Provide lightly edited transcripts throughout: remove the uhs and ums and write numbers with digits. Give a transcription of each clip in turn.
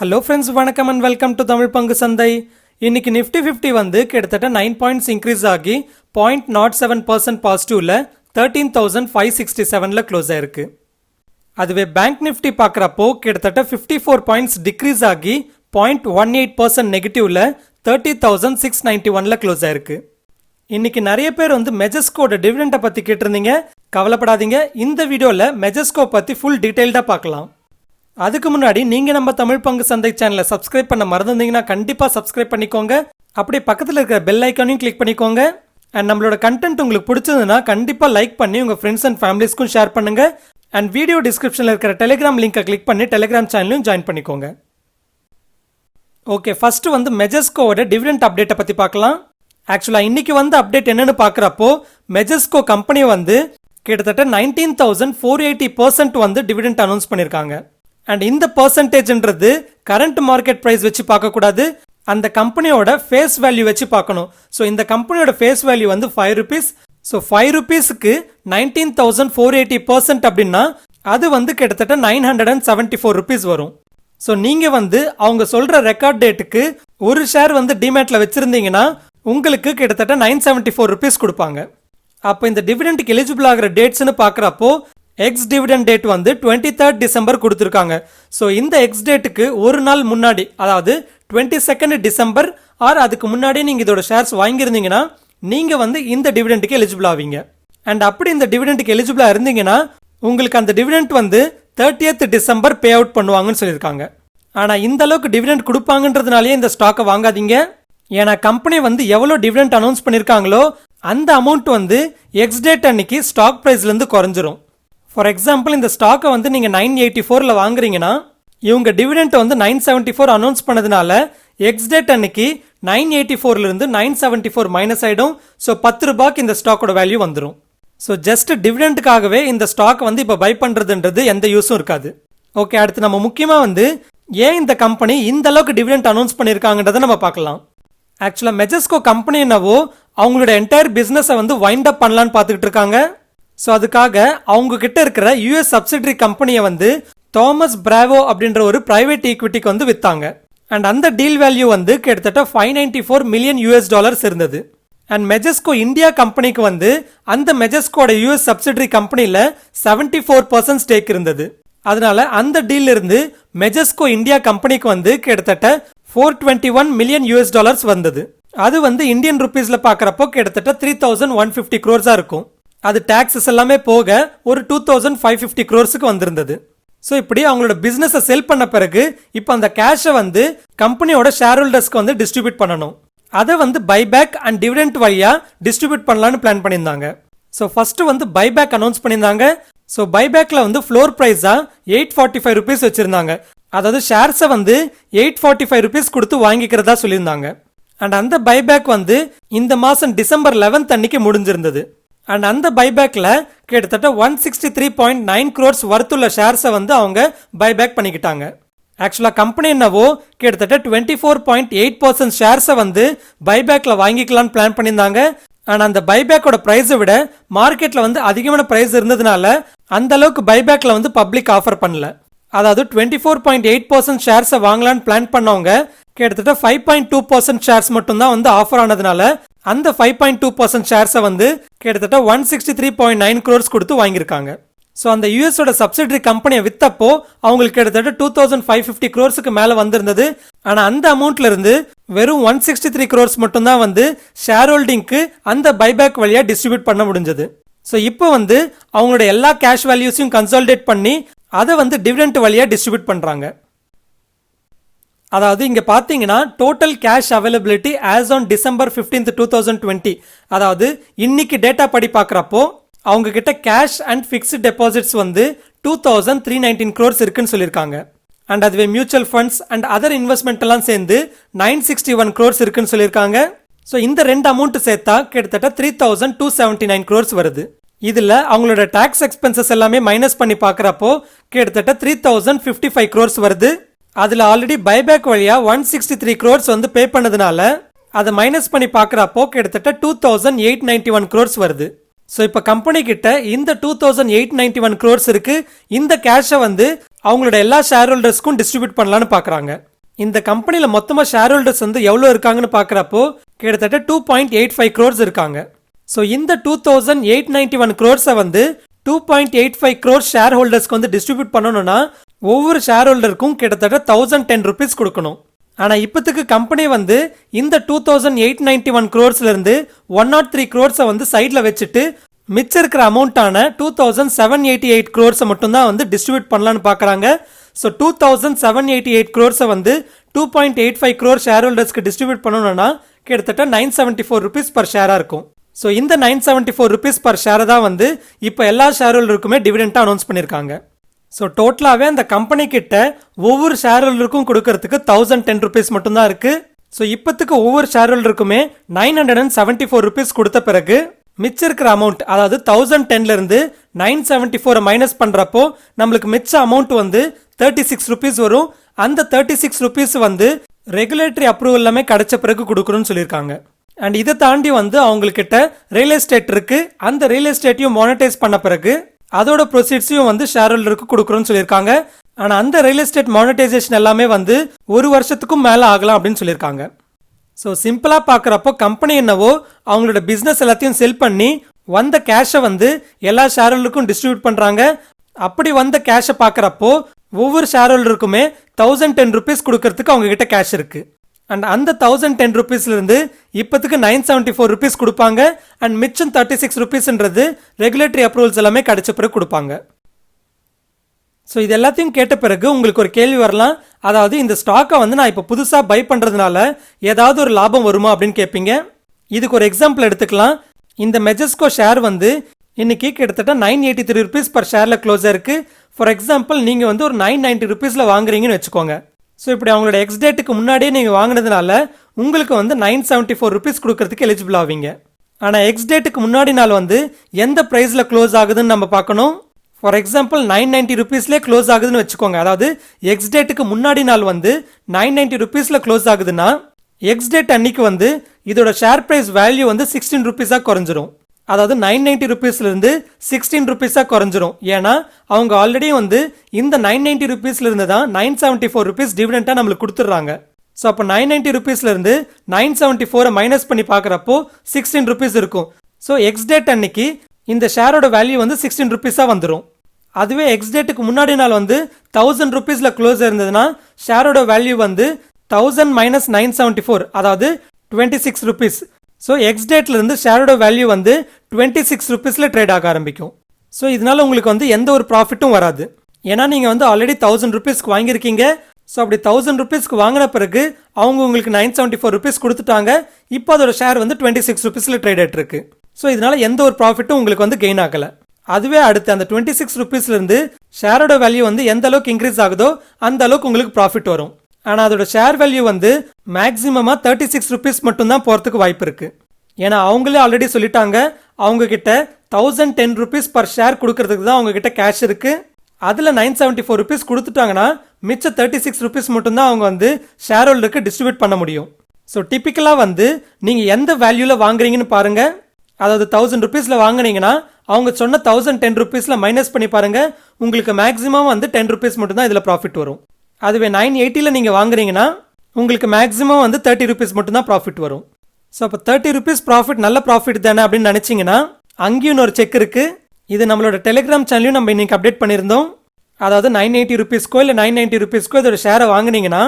Hello friends, வணக்கம் and welcome to Tamil பங்கு சந்தை. இன்னைக்கு நிஃப்டி 50 வந்து கிட்டத்தட்ட 9 பாயிண்ட்ஸ் இன்க்ரீஸ் ஆகி 0.07% பாசிட்டிவ்ல 13,567ல க்ளோஸ் ஆயிருக்கு. அதுவே பேங்க் நிஃப்டி பார்க்குறப்போ கிட்டத்தட்ட 54 பாயிண்ட்ஸ் டிக்ரீஸ் ஆகி 0.18% நெகட்டிவ்ல 30,691ல க்ளோஸ் ஆயிருக்கு. இன்னைக்கு நிறைய பேர் வந்து மெஜஸ்கோட டிவிடெண்டை பற்றி கேட்டிருந்தீங்க. கவலைப்படாதீங்க, இந்த வீடியோவில் மெஜஸ்கோ பற்றி ஃபுல் டீட்டெயில்டாக பார்க்கலாம். அதுக்கு முன்னாடி நீங்கள் நம்ம தமிழ் பங்கு சந்தை சேனலை சப்ஸ்கிரைப் பண்ண மறந்துருந்தீங்கன்னா கண்டிப்பாக சப்ஸ்கிரைப் பண்ணிக்கோங்க. அப்படியே பக்கத்தில் இருக்கிற பெல் ஐக்கானையும் கிளிக் பண்ணிக்கோங்க. அண்ட் நம்மளோட கண்டென்ட் உங்களுக்கு பிடிச்சதுன்னா கண்டிப்பாக லைக் பண்ணி உங்கள் ஃப்ரெண்ட்ஸ் அண்ட் ஃபேமிலிஸ்க்கும் ஷேர் பண்ணுங்க. அண்ட் வீடியோ டிஸ்கிரிப்ஷனில் இருக்கிற டெலிகிராம் லிங்கை கிளிக் பண்ணி டெலிகிராம் சேனலையும் ஜாயின் பண்ணிக்கோங்க. ஓகே, ஃபர்ஸ்ட் வந்து மெஜஸ்கோவோட டிவிடெண்ட் அப்டேட்டை பற்றி பார்க்கலாம். ஆக்சுவலாக இன்னைக்கு வந்து அப்டேட் என்னன்னு பார்க்குறப்போ மெஜஸ்கோ கம்பெனி வந்து கிட்டத்தட்ட 19,480% வந்து டிவிடெண்ட் அனௌன்ஸ் பண்ணியிருக்காங்க. அண்ட் இந்த பர்சன்டேஜ்ன்றது கரண்ட் மார்க்கெட் ப்ரைஸ் வச்சு பார்க்கக்கூடாது, அந்த கம்பெனியோட ஃபேஸ் வேல்யூ வச்சு பார்க்கணும். ஸோ இந்த கம்பெனியோட ஃபேஸ் வேல்யூ வந்து 5 rupees. ஸோ 5 rupeesக்கு 19,480% அப்படின்னா அது வந்து கிட்டத்தட்ட 974 rupees வரும். ஸோ நீங்கள் வந்து அவங்க சொல்கிற ரெக்கார்ட் டேட்டுக்கு ஒரு ஷேர் வந்து டிமேட்டில் வச்சுருந்தீங்கன்னா உங்களுக்கு கிட்டத்தட்ட 974 rupees கொடுப்பாங்க. அப்போ இந்த டிவிடெண்ட்டுக்கு எலிஜிபிள் ஆகிற டேட்ஸ்னு பார்க்குறப்போ எக்ஸ் டிவிடெண்ட் டேட் வந்து 23rd December கொடுத்துருக்காங்க. ஸோ இந்த எக்ஸ் டேட்டுக்கு ஒரு நாள் முன்னாடி, அதாவது 22nd December ஆர் அதுக்கு முன்னாடி நீங்கள் இதோட ஷேர்ஸ் வாங்கியிருந்தீங்கன்னா நீங்கள் வந்து இந்த டிவிடெண்ட்டுக்கு எலிஜிபிள் ஆவீங்க. அண்ட் அப்படி இந்த டிவிடெண்ட்டுக்கு எலிஜிபிளாக இருந்தீங்கன்னா உங்களுக்கு அந்த டிவிடெண்ட் வந்து 30th December பே அவுட் பண்ணுவாங்கன்னு சொல்லியிருக்காங்க. ஆனால் இந்த அளவுக்கு டிவிடெண்ட் கொடுப்பாங்கன்றதுனாலே இந்த ஸ்டாக்கை வாங்காதீங்க. ஏன்னா கம்பெனி வந்து எவ்வளோ டிவிடெண்ட் அனௌன்ஸ் பண்ணியிருக்காங்களோ அந்த அமௌண்ட் வந்து எக்ஸ் டேட் அன்னைக்கு ஸ்டாக் ப்ரைஸ்லேருந்து குறைஞ்சிரும். ஃபார் எக்ஸாம்பிள், இந்த ஸ்டாக்கை வந்து நீங்கள் 984ல் வாங்குறீங்கன்னா இவங்க டிவிடெண்ட் வந்து 974 அனௌன்ஸ் பண்ணதுனால எக்ஸ் டேட் அன்னைக்கு 984லேருந்து 974 மைனஸ் ஆகிடும். ஸோ 10 ரூபாய்க்கு இந்த ஸ்டாக்கோட வேல்யூ வந்துடும். ஸோ ஜஸ்ட் டிவிடெண்ட்டுக்காகவே இந்த ஸ்டாக் வந்து இப்போ பை பண்ணுறதுன்றது எந்த யூஸும் இருக்காது. ஓகே, அடுத்து நம்ம முக்கியமாக வந்து ஏன் இந்த கம்பெனி இந்த அளவுக்கு டிவிடெண்ட் அனௌன்ஸ் பண்ணியிருக்காங்கன்றதை நம்ம பார்க்கலாம். ஆக்சுவலாக மெஜஸ்கோ கம்பெனி என்னவோ அவங்களோட என்டையர் பிஸ்னஸை வந்து வைண்ட் அப் பண்ணலான்னு பார்த்துக்கிட்டு இருக்காங்க. ஸோ அதுக்காக அவங்க கிட்ட இருக்கிற யூஎஸ் சப்சிடரி கம்பெனியை வந்து தாமஸ் பிராவோ அப்படின்ற ஒரு பிரைவேட் ஈக்விட்டிக்கு வந்து வித்தாங்க. அண்ட் அந்த டீல் வேல்யூ வந்து கிட்டத்தட்ட $594 மில்லியன் இருந்தது. அண்ட் மெஜஸ்கோ இந்தியா கம்பெனிக்கு வந்து அந்த மெஜஸ்கோட யூஎஸ் சப்சிடரி கம்பெனியில் 74% ஸ்டேக் இருந்தது. அதனால அந்த டீல் இருந்து மெஜஸ்கோ இந்தியா கம்பெனிக்கு வந்து கிட்டத்தட்ட $421 மில்லியன் வந்தது. அது வந்து இந்தியன் ருபீஸ்ல பார்க்குறப்போ கிட்டத்தட்ட 3,150 crores இருக்கும். அது டாக்ஸஸ் எல்லாமே போக ஒரு 2,550 crores வந்திருந்தது. ஸோ இப்படி அவங்களோட பிஸ்னஸை செல் பண்ண பிறகு இப்போ அந்த கேஷை வந்து கம்பெனியோட ஷேர் ஹோல்டர்ஸ்க்கு வந்து டிஸ்ட்ரிபியூட் பண்ணணும். அதை வந்து பைபேக் அண்ட் டிவிடெண்ட் வழியா டிஸ்ட்ரிபியூட் பண்ணலான்னு பிளான் பண்ணியிருந்தாங்க. ஸோ ஃபர்ஸ்ட் வந்து பைபேக் அனௌன்ஸ் பண்ணியிருந்தாங்க. ஸோ பைபேக்ல வந்து ஃப்ளோர் ப்ரைஸா 845 rupees வச்சிருந்தாங்க. அதாவது ஷேர்ஸை வந்து 845 rupees கொடுத்து வாங்கிக்கிறதா சொல்லியிருந்தாங்க. அண்ட் அந்த பைபேக் வந்து இந்த மாதம் December 11th அன்னைக்கு முடிஞ்சிருந்தது. அண்ட் அந்த பைபேக்ல கிட்டத்தட்ட 163.9 crores வர்த்துள்ள ஷேர்ஸை வந்து அவங்க பைபேக் பண்ணிக்கிட்டாங்க. ஆக்சுவலாக கம்பெனி என்னவோ கிட்டத்தட்ட 24.8% ஷேர்ஸை வந்து பைபேக்ல வாங்கிக்கலான்னு பிளான் பண்ணியிருந்தாங்க. ஆனால் அந்த பைபேக்கோட ப்ரைஸை விட மார்க்கெட்டில் வந்து அதிகமான ப்ரைஸ் இருந்ததுனால அந்த அளவுக்கு பைபேக்ல வந்து பப்ளிக் ஆஃபர் பண்ணல. அதாவது 24.8% ஷேர்ஸை வாங்கலான்னு பிளான் பண்ணவங்க கிட்டத்தட்ட 5.2% ஷேர்ஸ் மட்டும்தான் வந்து ஆஃபர் ஆனதுனால அந்த 5.2% ஷேர்ஸை வந்து கிட்டத்தட்ட 163.9 crores கொடுத்து வாங்கியிருக்காங்க. ஸோ அந்த யூஎஸோட சப்சிடரி கம்பெனியை வித்தப்போ அவங்களுக்கு கிட்டத்தட்ட 2,550 crores மேலே வந்திருந்தது. ஆனால் அந்த அமௌண்ட்ல இருந்து வெறும் 163 crores மட்டும்தான் வந்து ஷேர் ஹோல்டிங்க்கு அந்த பைபேக் வழியாக டிஸ்ட்ரிபியூட் பண்ண முடிஞ்சது. ஸோ இப்போ வந்து அவங்களோட எல்லா கேஷ் வேல்யூஸையும் கன்சாலிடேட் பண்ணி அதை வந்து டிவிடெண்ட் வழியாக டிஸ்ட்ரிபியூட் பண்ணுறாங்க. அதாவது இங்கே பார்த்தீங்கன்னா total cash availability as on December 15th 2020, அதாவது இன்னைக்கு டேட்டா படி பார்க்குறப்போ அவங்க கிட்ட கேஷ் அண்ட் ஃபிக்ஸ்டு டெபாசிட்ஸ் வந்து 2,319 crores இருக்குன்னு சொல்லியிருக்காங்க. அண்ட் அதுவே mutual funds and other investment எல்லாம் சேர்ந்து 961 crores இருக்குன்னு சொல்லியிருக்காங்க. ஸோ இந்த ரெண்டு அமௌண்ட் சேர்த்தா கிட்டத்தட்ட 3,279 crores வருது. இதில் அவங்களோட டாக்ஸ் எக்ஸ்பென்சஸ் எல்லாமே மைனஸ் பண்ணி பார்க்குறப்போ கிட்டத்தட்ட 3,055 crores வருது. அதில் ஆல்ரெடி பைபேக் வழியா 163 crores வந்து பே பண்ணதுனால அதை மைனஸ் பண்ணி பார்க்குறப்போ கிட்டத்தட்ட 2,891 crores வருது. ஸோ இப்போ கம்பெனி கிட்ட இந்த 2,891 crores இருக்கு. இந்த கேஷை வந்து அவங்களோட எல்லா ஷேர் ஹோல்டர்ஸ்க்கும் டிஸ்ட்ரிபியூட் பண்ணலான்னு பார்க்குறாங்க. இந்த கம்பெனில மொத்தமா ஷேர் ஹோல்டர்ஸ் வந்து எவ்வளவு இருக்காங்கன்னு பாக்குறப்போ கிட்டத்தட்ட 2.85 crores இருக்காங்க. ஸோ இந்த 2891 crores வந்து 2.85 crores ஷேர் ஹோல்டர்ஸ்க்கு வந்து டிஸ்ட்ரிபியூட் பண்ணணும்னா ஒவ்வொரு ஷேர் ஹோல்டருக்கும் கிட்டத்தட்ட 1010 rupees கொடுக்கணும். ஆனா இப்பத்துக்கு கம்பெனி வந்து இந்த 2891 crores இருந்து 103 crores வந்து சைட்ல வச்சுட்டு மிச்சம் இருக்கிற அமௌண்டான 2788 crores மட்டும் தான் வந்து டிஸ்ட்ரிபியூட் பண்ணலாம்னு பாக்குறாங்க. ஸோ 2788 crores வந்து 2.85 crore ஷேர் ஹோல்டர்ஸ்க்கு டிஸ்ட்ரிபியூட் பண்ணணும்னா கிட்டத்தட்ட 974 rupees பர் ஷேரா இருக்கும். ஸோ இந்த 974 rupees பர் ஷேரை தான் வந்து இப்போ எல்லா ஷேர் ஹோல்டருக்குமே டிவிடெண்டா அனௌன்ஸ் பண்ணியிருக்காங்க. ஸோ டோட்டலாகவே அந்த கம்பெனி கிட்ட ஒவ்வொரு ஷேர் ஹோல்டருக்கும் கொடுக்கறதுக்கு 1010 rupees மட்டும் தான் இருக்கு. ஸோ இப்பத்துக்கு ஒவ்வொரு ஷேர் ஹோல்டருக்குமே 974 rupees கொடுத்த பிறகு மிச்சம் இருக்கிற அமௌண்ட், அதாவது 1010ல இருந்து 974 மைனஸ் பண்றப்போ நம்மளுக்கு மிச்ச அமௌண்ட் வந்து 36 rupees வரும். அந்த 36 rupees வந்து ரெகுலேட்டரி அப்ரூவல் எல்லாமே கிடைச்ச பிறகு கொடுக்கணும்னு சொல்லியிருக்காங்க. அண்ட் இதை தாண்டி வந்து அவங்கக்கிட்ட ரியல் எஸ்டேட் இருக்கு. அந்த ரியல் எஸ்டேட்டையும் மானிட்டைஸ் பண்ண பிறகு அதோட ப்ரொசீட்ஸையும் வந்து ஷேர் ஹோல்டருக்கு கொடுக்கணும்னு சொல்லியிருக்காங்க. ஆனா அந்த ரியல் எஸ்டேட் மானிட்டைசேஷன் எல்லாமே வந்து 1 வருஷத்துக்கும் மேல ஆகலாம் அப்படின்னு சொல்லியிருக்காங்க. ஸோ சிம்பிளா பாக்குறப்போ கம்பெனி என்னவோ அவங்களோட பிசினஸ் எல்லாத்தையும் செல் பண்ணி வந்த கேஷை வந்து எல்லா ஷேர் ஹோல்டருக்கும் டிஸ்ட்ரிபியூட் பண்றாங்க. அப்படி வந்த கேஷை பாக்குறப்போ ஒவ்வொரு ஷேர் ஹோல்டருக்குமே 1010 rupees கொடுக்கறதுக்கு அவங்க கிட்ட கேஷ் இருக்கு. அண்ட் அந்த 1010 rupeesல இருந்து இப்பத்துக்கு 974 rupees கொடுப்பாங்க. அண்ட் மிச்சம் 36 rupeesன்றது ரெகுலேட்டரி அப்ரூவல்ஸ் எல்லாமே கிடைச்ச பிறகு கொடுப்பாங்க. ஸோ இது எல்லாத்தையும் கேட்ட பிறகு உங்களுக்கு ஒரு கேள்வி வரலாம், அதாவது இந்த ஸ்டாக்கை வந்து நான் இப்போ புதுசாக பை பண்ணுறதுனால ஏதாவது ஒரு லாபம் வருமா அப்படின்னு கேட்பீங்க. இதுக்கு ஒரு எக்ஸாம்பிள் எடுத்துக்கலாம். இந்த மெஜஸ்கோ ஷேர் வந்து இன்னைக்கு கிட்டத்தட்ட 983 rupees பர் ஷேரில் க்ளோஸ் ஆயிருக்கு. ஃபார் எக்ஸாம்பிள் நீங்கள் வந்து ஒரு 990 rupeesல வாங்குறீங்கன்னு வச்சுக்கோங்க. ஸோ இப்படி அவங்களோட எக்ஸ் டேட்டுக்கு முன்னாடியே நீங்கள் வாங்கினதுனால உங்களுக்கு வந்து 974 rupees கொடுக்கறதுக்கு எலிஜிபிள் ஆவீங்க. ஆனால் எக்ஸ் டேட்டுக்கு முன்னாடி நாள் வந்து எந்த ப்ரைஸில் க்ளோஸ் ஆகுதுன்னு நம்ம பார்க்கணும். ஃபார் எக்ஸாம்பிள் 990 rupeesலேயே க்ளோஸ் ஆகுதுன்னு வச்சுக்கோங்க. அதாவது எக்ஸ் டேட்டுக்கு முன்னாடி நாள் வந்து 990 rupeesல க்ளோஸ் ஆகுதுன்னா எக்ஸ் டேட் அன்னைக்கு வந்து இதோட ஷேர் பிரைஸ் வேல்யூ வந்து 16 rupees குறைஞ்சிரும். அதாவது 990 rupeesல இருந்து 16 rupees குறைஞ்சிரும். ஏன்னா அவங்க ஆல்ரெடி வந்து இந்த 990 rupeesல இருந்து தான் 974 rupees டிவிடெண்டா நம்மளுக்கு கொடுத்துட்றாங்க. ஸோ அப்போ 990 rupeesல இருந்து 974 மைனஸ் பண்ணி பார்க்குறப்போ 16 rupees இருக்கும். ஸோ எக்ஸ் டேட் அன்னைக்கு இந்த ஷேரோட வேல்யூ வந்து 16 rupees வந்துடும். அதுவே எக்ஸ் டேட்டுக்கு முன்னாடி நாள் வந்து 1000 rupeesல க்ளோஸ் இருந்ததுன்னா ஷேரோட வேல்யூ வந்து 1000 மைனஸ் 974, அதாவது 26 rupees. ஸோ எக்ஸ் டேட்ல இருந்து ஷேரோட வேல்யூ வந்து 26 rupeesல ட்ரேட் ஆக ஆரம்பிக்கும். ஸோ இதனால உங்களுக்கு வந்து எந்த ஒரு ப்ராஃபிட்டும் வராது. ஏன்னா நீங்க வந்து ஆல்ரெடி 1000 rupeesக்கு வாங்கியிருக்கீங்க. ஸோ அப்படி 1000 rupeesக்கு வாங்கின பிறகு அவங்க உங்களுக்கு 974 rupees கொடுத்துட்டாங்க. இப்போ அதோட ஷேர் வந்து 26 rupeesல ட்ரேட் ஆயிட்டு இருக்கு. ஸோ இதனால எந்த ஒரு ப்ராஃபிட்டும் உங்களுக்கு வந்து கெயின் ஆகல. அதுவே அடுத்து அந்த 26 rupeesல இருந்து ஷேரோட வேல்யூ வந்து எந்த அளவுக்கு இன்க்ரீஸ் ஆகுதோ அந்த அளவுக்கு உங்களுக்கு ப்ராஃபிட் வரும். ஆனா அதோட ஷேர் வேல்யூ வந்து மேக்ஸிமமா 36 rupees மட்டும் தான் போறதுக்கு வாய்ப்பு இருக்கு. ஏன்னா அவங்களே ஆல்ரெடி சொல்லிட்டாங்க அவங்க கிட்ட 1010 rupees பர் ஷேர் கொடுக்கறதுக்கு தான் அவங்க கிட்ட கேஷ் இருக்கு. அதுல 974 rupees கொடுத்துட்டாங்கன்னா மிச்ச 36 rupees மட்டும் தான் அவங்க வந்து ஷேர் ஹோல்டருக்கு டிஸ்ட்ரிபியூட் பண்ண முடியும். ஸோ டிபிக்கலா வந்து நீங்க எந்த வேல்யூல வாங்குறீங்கன்னு பாருங்க. அதாவது 1000 rupeesல வாங்கினீங்கன்னா அவங்க சொன்ன 1010 rupeesல மைனஸ் பண்ணி பாருங்க. உங்களுக்கு மேக்ஸிமம் வந்து 10 rupees மட்டும் தான் இதுல ப்ராஃபிட் வரும். அதுவே 980ல நீங்க வாங்குறீங்கன்னா உங்களுக்கு மேக்ஸிமம் வந்து 30 rupees மட்டும் தான் ப்ராஃபிட் வரும். ஸோ அப்போ 30 rupees ப்ராஃபிட் நல்ல ப்ராஃபிட் தானே அப்படின்னு நினைச்சீங்கன்னா அங்கேயும் ஒரு செக் இருக்கு. இது நம்மளோட டெலிகிராம் சேனலையும் நம்ம இன்னைக்கு அப்டேட் பண்ணியிருந்தோம். அதாவது 980 rupeesக்கோ இல்லை 990 rupeesக்கோ இதோட ஷேரை வாங்கினீங்கன்னா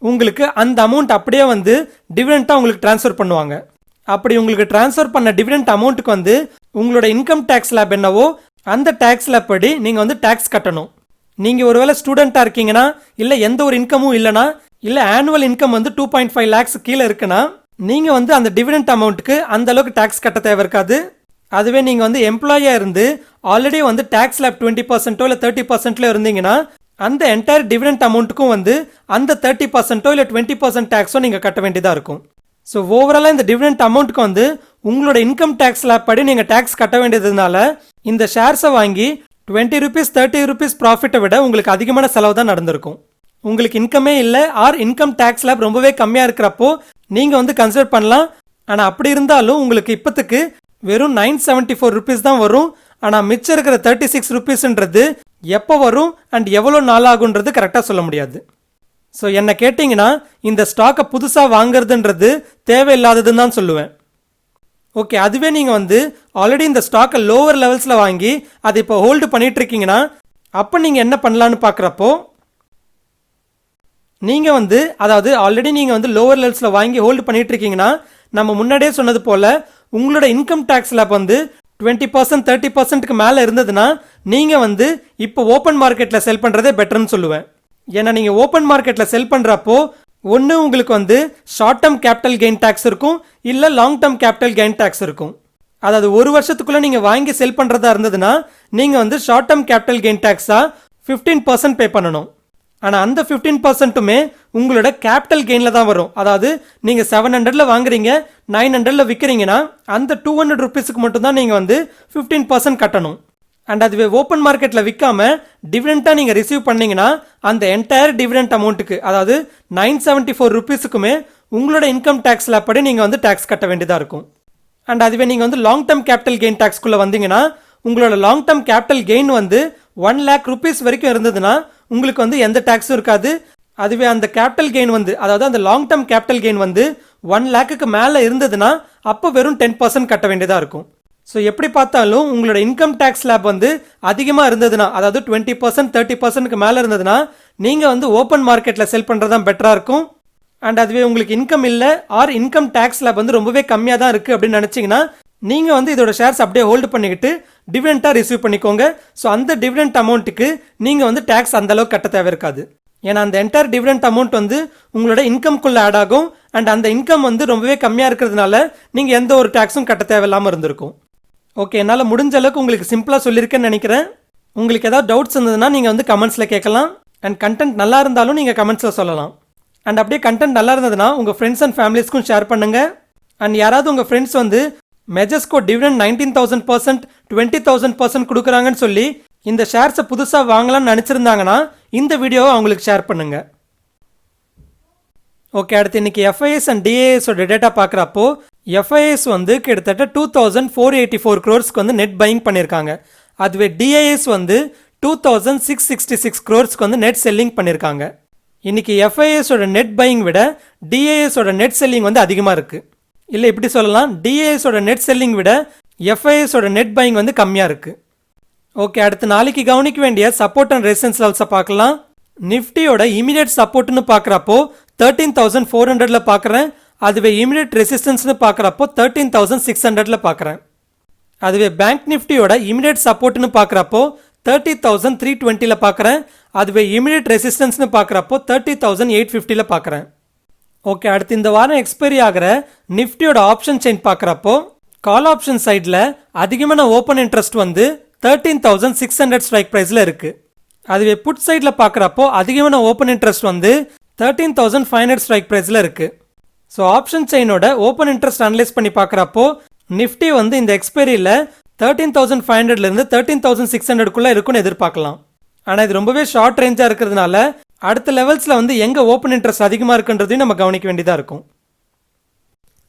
உங்களுக்கு அந்த அமௌண்ட் அப்படியே வந்து டிவிடெண்டா உங்களுக்கு டிரான்ஸ்ஃபர் பண்ணுவாங்க. அப்படி உங்களுக்கு டிரான்ஸ்ஃபர் பண்ண டிவிடெண்ட் அமௌண்ட்டுக்கு வந்து உங்களோட இன்கம் டேக்ஸ் லேப் என்னவோ அந்த டேக்ஸ் லேப் படி நீங்க வந்து டேக்ஸ் கட்டணும். நீங்க ஒருவேளை ஸ்டூடெண்டா இருக்கீங்கன்னா இல்ல எந்த ஒரு இன்கமும் இல்லைனா இல்ல ஆனுவல் இன்கம் வந்து 2.5 lakhs கீழே இருக்குன்னா நீங்க வந்து அந்த டிவிடெண்ட் அமௌண்ட்டுக்கு அந்த அளவுக்கு டேக்ஸ் கட்ட தேவை இருக்காது. அதுவே நீங்க வந்து எம்ப்ளாயியா இருந்து ஆல்ரெடி வந்து டேக்ஸ் லேப் 20% இல்ல 30% இருந்தீங்கன்னா அந்த என்டையர் டிவிடெண்ட் அமௌண்ட்டுக்கும் வந்து அந்த 30% இல்ல 20% டேக்ஸோ நீங்க கட்ட வேண்டியதா இருக்கும். ஸோ ஓவராலாக இந்த டிவிடெண்ட் அமௌண்ட்டுக்கு வந்து உங்களோட இன்கம் டேக்ஸ் லேப் படி நீங்கள் டேக்ஸ் கட்ட வேண்டியதுனால இந்த ஷேர்ஸை வாங்கி 20 rupees 30 rupees ப்ராஃபிட்டை விட உங்களுக்கு அதிகமான செலவு தான் நடந்திருக்கும். உங்களுக்கு இன்கமே இல்லை ஆர் இன்கம் டேக்ஸ் லேப் ரொம்பவே கம்மியாக இருக்கிறப்போ நீங்கள் வந்து கன்சிடர் பண்ணலாம். ஆனால் அப்படி இருந்தாலும் உங்களுக்கு இப்போத்துக்கு வெறும் 974 rupees தான் வரும். ஆனால் மிச்சம் இருக்கிற 36 rupeesன்றது எப்போ வரும் அண்ட் எவ்வளோ நாள் ஆகுன்றது கரெக்டாக சொல்ல முடியாது. ஸோ என்ன கேட்டிங்கன்னா இந்த ஸ்டாக்கை புதுசாக வாங்குறதுன்றது தேவையில்லாததுன்னு தான் சொல்லுவேன். ஓகே, அதுவே நீங்கள் வந்து ஆல்ரெடி இந்த ஸ்டாக்கை லோவர் லெவல்ஸில் வாங்கி அதை இப்போ ஹோல்டு பண்ணிட்டு இருக்கீங்கன்னா அப்போ நீங்கள் என்ன பண்ணலான்னு பார்க்குறப்போ நீங்கள் வந்து அதாவது ஆல்ரெடி நீங்கள் வந்து லோவர் லெவல்ஸில் வாங்கி ஹோல்டு பண்ணிட்டு இருக்கீங்கன்னா நம்ம முன்னாடியே சொன்னது போல் உங்களோட இன்கம் டேக்ஸ் ஸ்லாப் வந்து 20% 30%க்கு மேலே இருந்ததுன்னா நீங்கள் வந்து இப்போ ஓப்பன் மார்க்கெட்டில் செல் பண்ணுறதே பெட்டர்னு சொல்லுவேன். ஏன்னா நீங்கள் ஓப்பன் மார்க்கெட்டில் செல் பண்ணுறப்போ ஒன்று உங்களுக்கு வந்து short term capital gain tax இருக்கும், இல்லை long term capital gain tax இருக்கும். அதாவது ஒரு வருஷத்துக்குள்ளே நீங்கள் வாங்கி செல் பண்ணுறதா இருந்ததுன்னா நீங்கள் வந்து ஷார்ட் டேர்ம் கேபிட்டல் கெயின் டேக்ஸாக 15% பே பண்ணணும். ஆனால் அந்த 15%மே உங்களோட கேபிட்டல் கெயினில் தான் வரும். அதாவது நீங்கள் 700ல் வாங்குறீங்க 900ல் விற்கிறீங்கன்னா அந்த 200 ருபீஸுக்கு மட்டும்தான் நீங்கள் வந்து 15% கட்டணும். அண்ட் அதுவே ஓப்பன் மார்க்கெட்டில் விற்காம டிவிடெண்டாக நீங்கள் ரிசீவ் பண்ணீங்கன்னா அந்த என்டையர் டிவிடெண்ட் அமௌண்ட்டுக்கு அதாவது 974 ருபீஸுக்குமே உங்களோட இன்கம் டேக்ஸில் அப்படி நீங்கள் வந்து டேக்ஸ் கட்ட வேண்டியதாக இருக்கும். அண்ட் அதுவே நீங்கள் வந்து லாங் டேர்ம் கேபிட்டல் கெயின் டேக்ஸ்குள்ளே வந்தீங்கன்னா உங்களோட லாங் டேர்ம் கேபிட்டல் கெயின் வந்து 1 lakh rupees வரைக்கும் இருந்ததுன்னா உங்களுக்கு வந்து எந்த டேக்ஸும் இருக்காது. அதுவே அந்த கேபிட்டல் கெயின் வந்து அதாவது அந்த லாங் டேர்ம் கேபிட்டல் கெயின் வந்து 1 lakhக்கு மேலே இருந்ததுன்னா அப்போ வெறும் 10% கட்ட வேண்டியதாக இருக்கும். ஸோ எப்படி பார்த்தாலும் உங்களோட இன்கம் டேக்ஸ் ஸ்லாப் வந்து அதிகமாக இருந்ததுன்னா அதாவது 20% 30%க்கு மேலே இருந்ததுன்னா நீங்கள் வந்து ஓப்பன் மார்க்கெட்டில் செல் பண்ணுறது தான் பெட்டராக இருக்கும். அண்ட் அதுவே உங்களுக்கு இன்கம் இல்லை ஆர் இன்கம் டேக்ஸ் ஸ்லாப் வந்து ரொம்பவே கம்மியாக தான் இருக்குது அப்படின்னு நினச்சிங்கன்னா நீங்கள் வந்து இதோட ஷேர்ஸ் அப்படியே ஹோல்டு பண்ணிக்கிட்டு டிவிடெண்டாக ரிசீவ் பண்ணிக்கோங்க. ஸோ அந்த டிவிடெண்ட் அமௌண்ட்டுக்கு நீங்கள் வந்து டேக்ஸ் அந்தளவுக்கு கட்ட தேவை இருக்காது. ஏன்னா அந்த என்டையர் டிவிடெண்ட் அமௌண்ட் வந்து உங்களோட இன்கம்குள்ளே ஆட் ஆகும். அண்ட் அந்த இன்கம் வந்து ரொம்பவே கம்மியாக இருக்கிறதுனால நீங்கள் எந்த ஒரு டேக்ஸும் கட்ட தேவையில்லாமல் இருந்திருக்கும். ஓகே, என்னால் முடிஞ்ச அளவுக்கு உங்களுக்கு சிம்பிளாக சொல்லியிருக்கேன்னு நினைக்கிறேன். உங்களுக்கு ஏதாவது டவுட்ஸ் இருந்ததுன்னா நீங்கள் வந்து கமெண்ட்ஸில் கேட்கலாம். அண்ட் கண்டென்ட் நல்லா இருந்தாலும் நீங்கள் கமெண்ட்ஸில் சொல்லலாம். அண்ட் அப்படியே கண்டென்ட் நல்லா இருந்ததுன்னா உங்கள் ஃப்ரெண்ட்ஸ் அண்ட் ஃபேமிலிஸ்க்கும் ஷேர் பண்ணுங்கள். அண்ட் யாராவது உங்கள் ஃப்ரெண்ட்ஸ் வந்து மெஜஸ்கோ டிவிடெண்ட் 19,000%, 20,000% கொடுக்குறாங்கன்னு சொல்லி இந்த ஷேர்ஸை புதுசாக வாங்கலாம்னு நினச்சிருந்தாங்கன்னா இந்த வீடியோவை அவங்களுக்கு ஷேர் பண்ணுங்க. ஓகே, அடுத்து இன்னைக்கு FIS அண்ட் DISோட டேட்டா பார்க்குறப்போ FIS வந்து கிட்டத்தட்ட 2,484 crores வந்து நெட் பையிங் பண்ணியிருக்காங்க. அதுவே DIS வந்து 2,666 crores வந்து நெட் செல்லிங் பண்ணியிருக்காங்க. இன்னைக்கு FISோட நெட் பையிங் விட DISோட நெட் செல்லிங் வந்து அதிகமாக இருக்குது. இல்லை இப்படி சொல்லலாம், DISோட நெட் செல்லிங் விட FISோட நெட் பையிங் வந்து கம்மியாக இருக்குது. ஓகே, அடுத்து நாளைக்கு கவனிக்க வேண்டிய சப்போர்ட் அண்ட் ரெசிஸ்டன்ஸ் லெவல்ஸை பார்க்கலாம். நிஃப்டியோட இமீடியட் சப்போர்ட்னு பார்க்குறப்போ 13,400ல் பார்க்குறேன். அதுவே இமீடியட் ரெசிஸ்டன்ஸ்னு பார்க்குறப்போ 13,600ல் பார்க்குறேன். அதுவே பேங்க் நிஃப்டியோட இமீடியட் சப்போர்ட்னு பார்க்குறப்போ 30,320ல் பார்க்குறேன். அதுவே இமீடியட் ரெசிஸ்டன்ஸ்னு பார்க்குறப்போ 30,850ல் பார்க்குறேன். ஓகே, அடுத்து இந்த வாரம் எக்ஸ்பைரி ஆகிற நிஃப்டியோட ஆப்ஷன் செயின் பார்க்குறப்போ கால் ஆப்ஷன் சைடில் அதிகமான ஓப்பன் இன்ட்ரெஸ்ட் வந்து 13,600 ஸ்ட்ரைக் ப்ரைஸில் இருக்குது. அதுவே புட் சைடில் பார்க்குறப்போ அதிகமான ஓப்பன் இன்ட்ரெஸ்ட் வந்து 13,500 ஸ்ட்ரைக் ப்ரைஸில் இருக்குது. ஸோ ஆப்ஷன் செயினோட ஓப்பன் இன்ட்ரெஸ்ட் அனலைஸ் பண்ணி பார்க்குறப்போ நிஃப்டி வந்து இந்த எக்ஸ்பைரியில் 13,500லேருந்து 13,600க்குள்ளே இருக்குன்னு எதிர்பார்க்கலாம். ஆனால் இது ரொம்பவே ஷார்ட் ரேஞ்சாக இருக்கிறதுனால அடுத்த லெவல்ஸில் வந்து எங்கே ஓப்பன் இன்ட்ரெஸ்ட் அதிகமாக இருக்குன்றதையும் நம்ம கவனிக்க வேண்டியதாக இருக்கும்.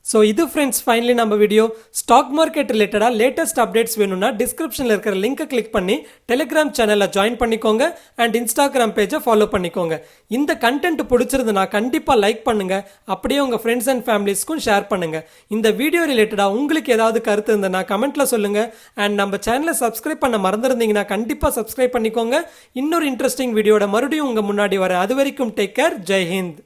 ஸோ இது ஃப்ரெண்ட்ஸ் ஃபைனலி நம்ம வீடியோ. ஸ்டாக் மார்க்கெட் ரிலேட்டடாக லேட்டஸ்ட் அப்டேட்ஸ் வேணும்னா டிஸ்கிரிப்ஷனில் இருக்கிற லிங்கை கிளிக் பண்ணி டெலிகிராம் சேனலில் ஜாயின் பண்ணிக்கோங்க அண்ட் இன்ஸ்டாகிராம் பேஜை ஃபாலோ பண்ணிக்கோங்க. இந்த கண்டென்ட் பிடிச்சிருந்துன்னா கண்டிப்பாக லைக் பண்ணுங்கள், அப்படியே உங்கள் ஃப்ரெண்ட்ஸ் அண்ட் ஃபேமிலிஸ்க்கும் ஷேர் பண்ணுங்கள். இந்த வீடியோ ரிலேட்டடாக உங்களுக்கு ஏதாவது கருத்து இருந்ததுன்னா கமெண்ட்டில் சொல்லுங்கள். அண்ட் நம்ம சேனலை சப்ஸ்கிரைப் பண்ண மறந்துருந்தீங்கன்னா கண்டிப்பாக சப்ஸ்கிரைப் பண்ணிக்கோங்க. இன்னொரு இன்ட்ரெஸ்டிங் வீடியோட மறுபடியும் உங்கள் முன்னாடி வர. அது வரைக்கும் டேக் கேர். ஜெய் ஹிந்த்.